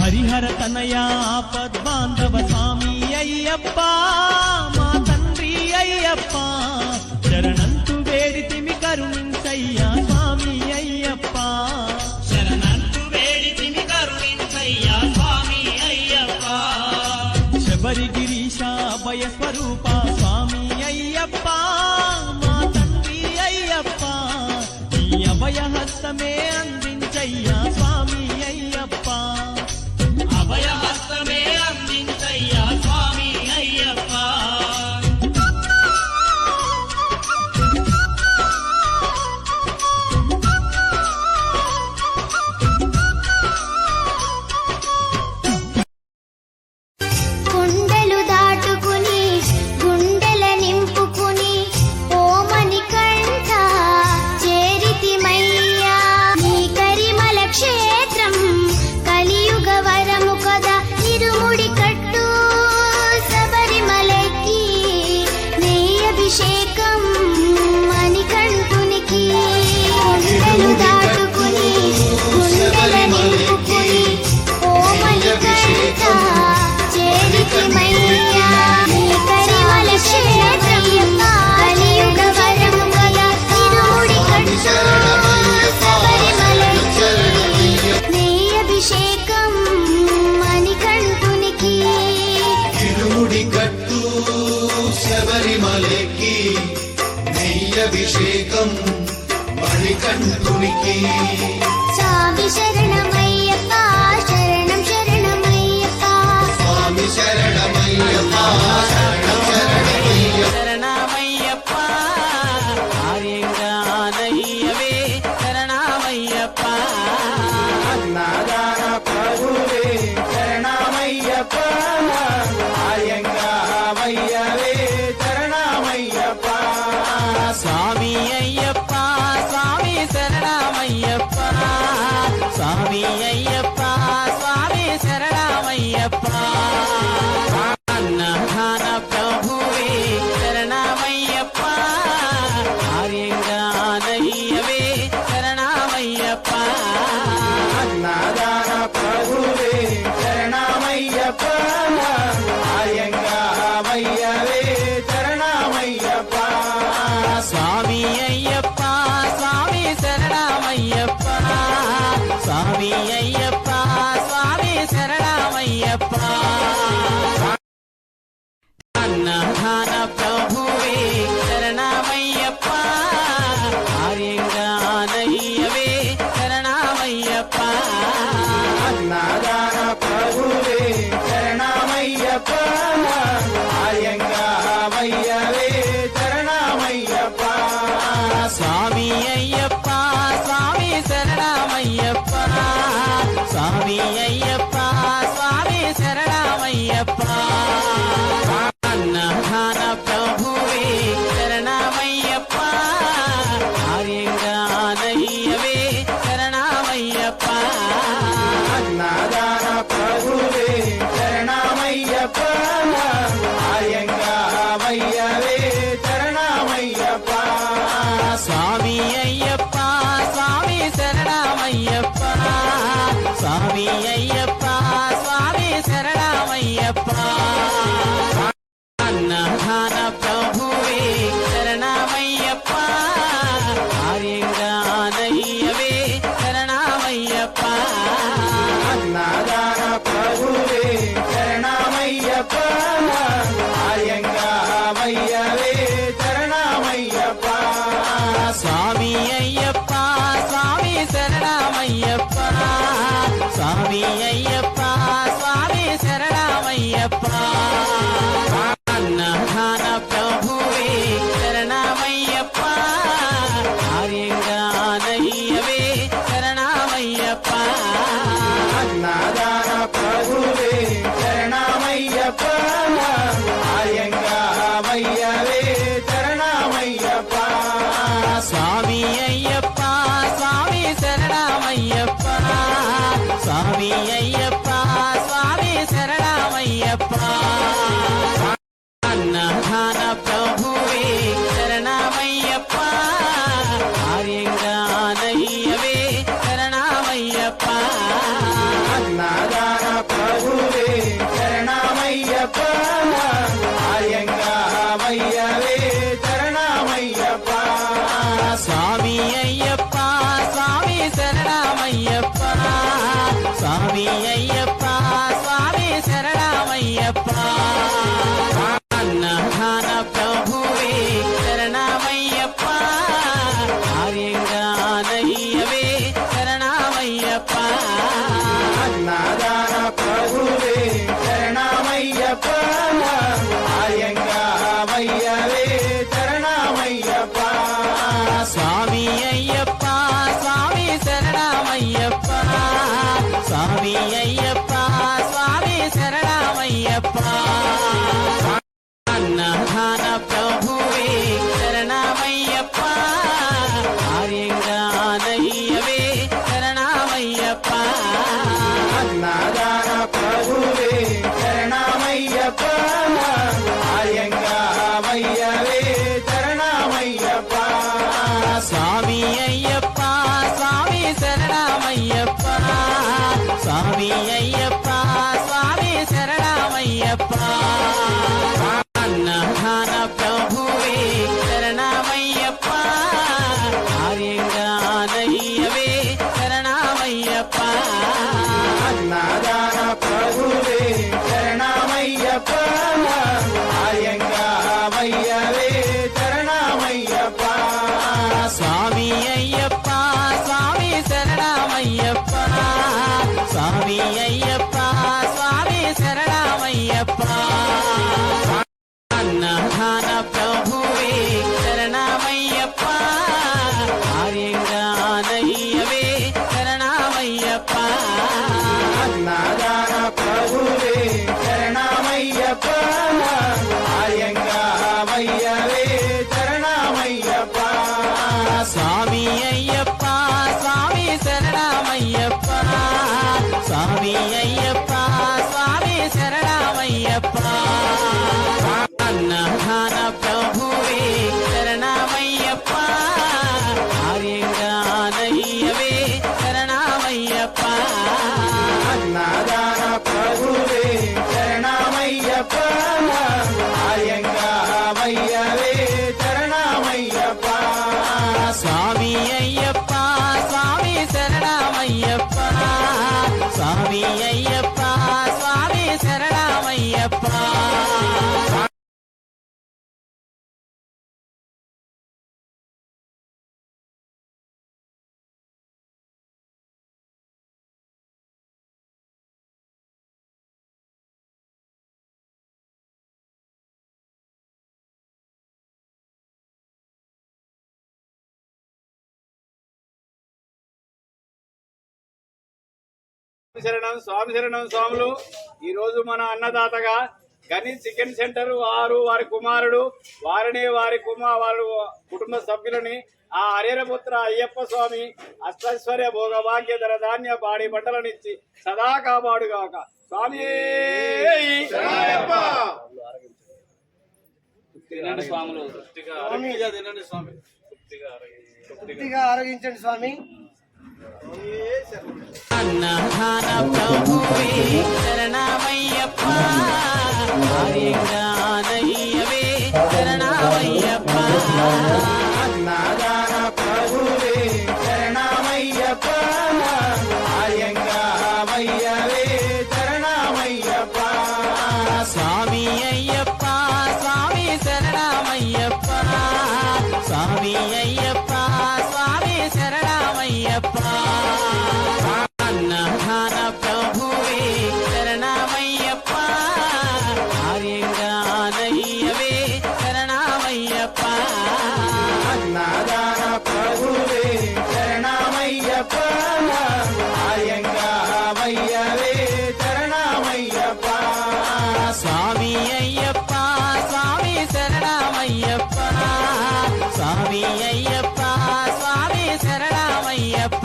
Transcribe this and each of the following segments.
హరిహర తనయా ఆపద్బాంధవ స్వామి అయ్యప్ప మా తండ్రి అయ్యప్ప శరణంతు వేడితిమి కరుణించయ్యా స్వామి అయ్యప్ప శరణంతు వేడితిమి కరుణించయ్యా స్వామి అయ్యప్ప శబరిగిరీశ అభయ స్వరూప స్వామి అయ్యప్ప మా తండ్రి అయ్యప్ప నీ అభయ హస్తమే అందించయ్యా స్వామి అయ్యప్ప అభయహస్తమే అందించయ్యా స్వామి అయ్యప్ప కొండలు దాటుకుని గుండెల నింపుకుని ఓమని కంఠ చేరితిమయ్యా నీ కరిమల క్షేత్రం కలియుగ వరము కదా ఇరుముడి కట్టు శబరిమలకి నెయ్యభిషేకం మణికంఠునికి కొండలు దాటుకుని గుండెల నింపుకుని ఓమని కంఠ చేరితిమయ్యా నీ కరిమల క్షేత్రం కలియుగ వరము కదా ఇరుముడి కట్టు శబరిమలకి నెయ్యభిషేకం మణికంఠునికి ఇరుముడి కట్టు శబరిమలకి నెయ్యభిషేకం మణికంఠునికి స్వామి శరణమయ్యప్ప శరణం శరణమయ్యప్ప స్వామి శరణమయ్యప్ప శరణం శరణమయ్యప్ప శరణమయ్యప్ప ఆర్యంగానయ్యవే శరణమయ్యప్ప నారాయణ ప్రభువే శరణమయ్యప్ప ఆర్యంగావయ్యవే శరణమయ్యప్ప స్వామి అయ్యప్ప స్వామి శరణమయ్యప్ప స్వామి అయ్యప్ప స్వామి శరణమయ్యప్ప అన్నదాన ప్రభువే శరణమయ్యప్ప ఆర్యంగానయ్యవే శరణమయ్యప్ప నారాయణ ప్రభువే శరణమయ్యప్ప ఆర్యంగావయ్యవే శరణమయ్యప్ప స్వామి అయ్యప్ప స్వామి శరణమయ్యప్ప స్వామి అయ్యప్ప స్వామి శరణమయ్యప్ప అన్నదాన ప్రభువే శరణమయ్యప్ప ఆర్యంగానయ్యవే శరణమయ్యప్ప నారాయణ ప్రభువే శరణమయ్యప్ప ఆర్యంగావయ్యవే శరణమయ్యప్ప స్వామి అయ్యప్ప స్వామి శరణమయ్యప్ప స్వామి అయ్యప్ప స్వామి శరణమయ్యప్ప అన్నదాన ప్రభువే శరణమయ్యప్ప ఆర్యంగానయ్యవే శరణమయ్యప్ప నారాయణ ప్రభువే శరణమయ్యప్ప ఆర్యంగావయ్యవే శరణమయ్యప్ప స్వామి అయ్యప్ప స్వామి శరణమయ్యప్ప స్వామి అయ్యప్ప స్వామి శరణమయ్యప్ప అన్నదాన ప్రభువే శరణమయ్యప్ప ఆర్యంగానయ్యవే శరణమయ్యప్ప నారాయణ ప్రభువే శరణమయ్యప్ప ఆర్యంగావయ్యవే శరణమయ్యప్ప స్వామి అయ్యప్ప స్వామి శరణమయ్యప్ప స్వామి అయ్యప్ప స్వామి శరణమయ్యప్ప అన్నదాన ప్రభువే శరణమయ్యప్ప ఆర్యంగానయ్యవే శరణమయ్యప్ప నారాయణ ప్రభువే శరణమయ్యప్ప ఆర్యంగావయ్యవే శరణమయ్యప్ప స్వామి అయ్యప్ప స్వామి శరణమయ్యప్ప స్వామి అయ్యప్ప అయ్యప్ప స్వామి శరణమయ్యప్ప అన్నదాన ప్రభువే శరణమయ్యప్ప ఆర్యంగానయ్యవే శరణమయ్యప్ప అన్నదాన ప్రభువే శరణమయ్యప్ప ఆర్యంగామయ్యవే శరణమయ్యప్ప స్వామి అయ్యప్ప స్వామి శరణమయ్యప్ప స్వామి అయ్యప్ప స్వామి శరణమయ్యప్ప అన్నదాన ప్రభువే శరణమయ్యప్ప ఆర్యంగానయ్యవే శరణమయ్యప్ప అన్నదాన ప్రభువే శరణమయ్యప్ప ఆర్యంగామయ్యవే శరణమయ్యప్ప స్వామి అయ్యప్ప స్వామి శరణమయ్యప్ప స్వామి అయ్యప్ప స్వామి శరణమయ్యప్ప అన్నదాన ప్రభువే శరణమయ్యప్ప ఆర్యంగానయ్యవే శరణమయ్యప్ప అన్నదాన ప్రభువే శరణమయ్యప్ప ఆర్యంగామయ్యవే శరణమయ్యప్ప స్వామి అయ్యప్ప స్వామి శరణమయ్యప్ప స్వామి అయ్యప్ప స్వామి శరణమయ్యప్ప అన్నదాన ప్రభువే శరణమయ్యప్ప ఆర్యంగానయ్యవే శరణమయ్యప్ప అన్నదాన ప్రభువే శరణమయ్యప్ప ఆర్యంగామయ్యవే శరణమయ్యప్ప స్వామి అయ్యప్ప స్వామి శరణమయ్యప్ప స్వామి అయ్యప్ప స్వామి శరణమయ్యప్ప శరణం స్వామి శరణం స్వాములు. ఈ రోజు మన అన్నదాతగా గని చికెన్ సెంటర్ వారు వారి కుమారుడు వారిని వారి వారి కుటుంబ సభ్యులని ఆ హరిహరపుత్ర అయ్యప్ప స్వామి అష్టైశ్వర్య భోగభాగ్యధర ధాన్య బాడి బట్టలనిచ్చి సదా కాపాడుగాక. స్వామి తినండి స్వాములు, తృప్తిగా తినండి స్వామి, తృప్తిగా ఆరోగించండి స్వామి. అన్నదాన ప్రభువే శరణమయ్యప్ప ఆర్యంగానయ్యవే శరణమయ్యప్ప అన్నదాన ప్రభువే శరణమయ్యప్ప ఆర్యంగామయ్యవే శరణమయ్యప్ప స్వామి అయ్యప్ప స్వామి శరణమయ్యప్ప స్వామి అయ్యప్ప స్వామి శరణమయ్యప్ప అన్నదాన ప్రభువే శరణమయ్యప్ప ఆర్యంగానయ్యవే శరణమయ్యప్ప అన్నదాన ప్రభువే శరణమయ్యప్ప ఆర్యంగామయ్యవే శరణమయ్యప్ప స్వామి అయ్యప్ప స్వామి శరణమయ్యప్ప స్వామి అయ్యప్ప స్వామి శరణమయ్యప్ప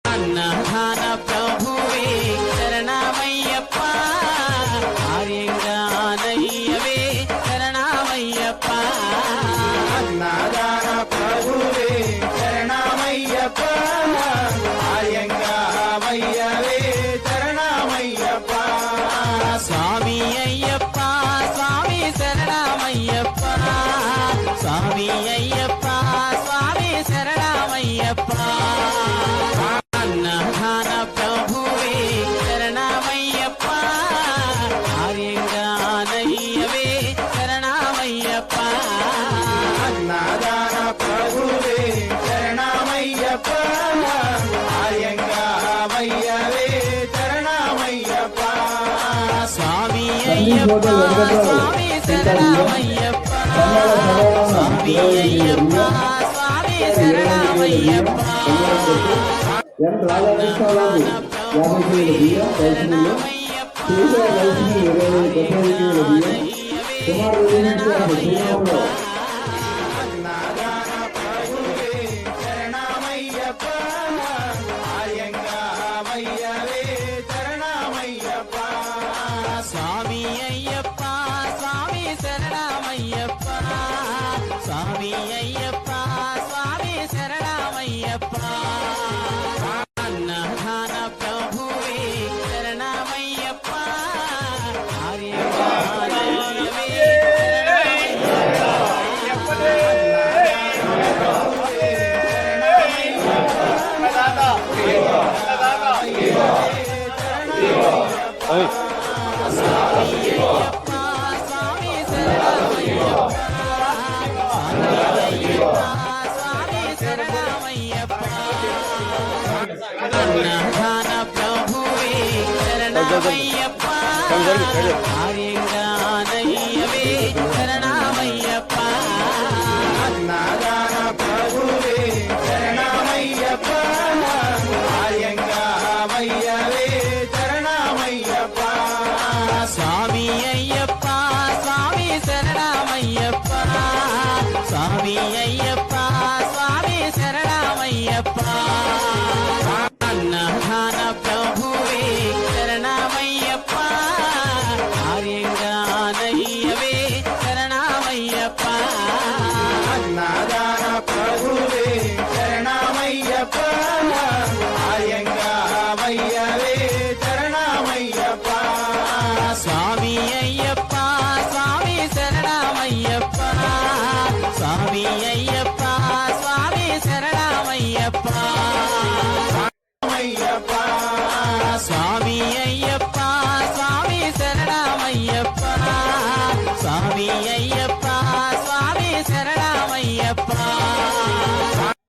అన్నదాన ప్రభువే శరణమయ్యప్ప ఆర్యంగానయ్యవే శరణమయ్యప్ప అన్నదాన ప్రభువే శరణమయ్యప్ప ఆర్యంగామయ్యవే శరణమయ్యప్ప స్వామి అయ్యప్ప స్వామి శరణమయ్యప్ప స్వామి అయ్యప్ప స్వామి శరణమయ్యప్ప అన్నదాన ప్రభువే శరణమయ్యప్ప ఆర్యంగానయ్యవే శరణమయ్యప్ప అన్నదాన ప్రభువే శరణమయ్యప్ప ఆర్యంగామయ్యవే శరణమయ్యప్ప స్వామి అయ్యప్ప స్వామి శరణమయ్యప్ప స్వామి అయ్యప్ప స్వామి శరణమయ్యప్ప ఎన్ రాధాకృష్ణరావు 50 కిలోల బియ్యం rice mill, KCR rice mill 25 కిలోల బియ్యం, సుమారు 20 నిమిషాల శ్రీరాములో శరణమయ్యప్ప ఆర్యంగామయ్యవే శరణమయ్యప్ప స్వామి అయ్యప్ప స్వామి శరణమయ్యప్ప స్వామి అయ్యప్ప స్వామి శరణమయ్యప్ప అన్నదాన ప్రభువే శరణమయ్యప్ప ఆర్యమానవే స్వామి శరణమయ్యప్ప స్వామి శరణమయ్యప్ప అన్నదాన ప్రభువే శరణమయ్యప్ప ఆర్యంగానయ్యవే శరణమయ్యప్ప నాదాన ప్రభువే శరణమయ్యప్ప ఆర్యంగామయ్యవే శరణమయ్యప్ప స్వామి అయ్యప్ప స్వామి శరణమయ్యప్ప స్వామి అయ్యప్ప స్వామి శరణమయ్యప్ప అన్నదాన ప్రభువే శరణమయ్యప్ప ఆర్యంగానయ్యవే శరణమయ్యప్ప నాదాన ప్రభువే శరణమయ్యప్ప ఆర్యంగామయ్యవే శరణమయ్యప్ప స్వామి అయ్యప్ప స్వామి శరణమయ్యప్ప స్వామి అయ్యప్ప స్వామి శరణమయ్యప్ప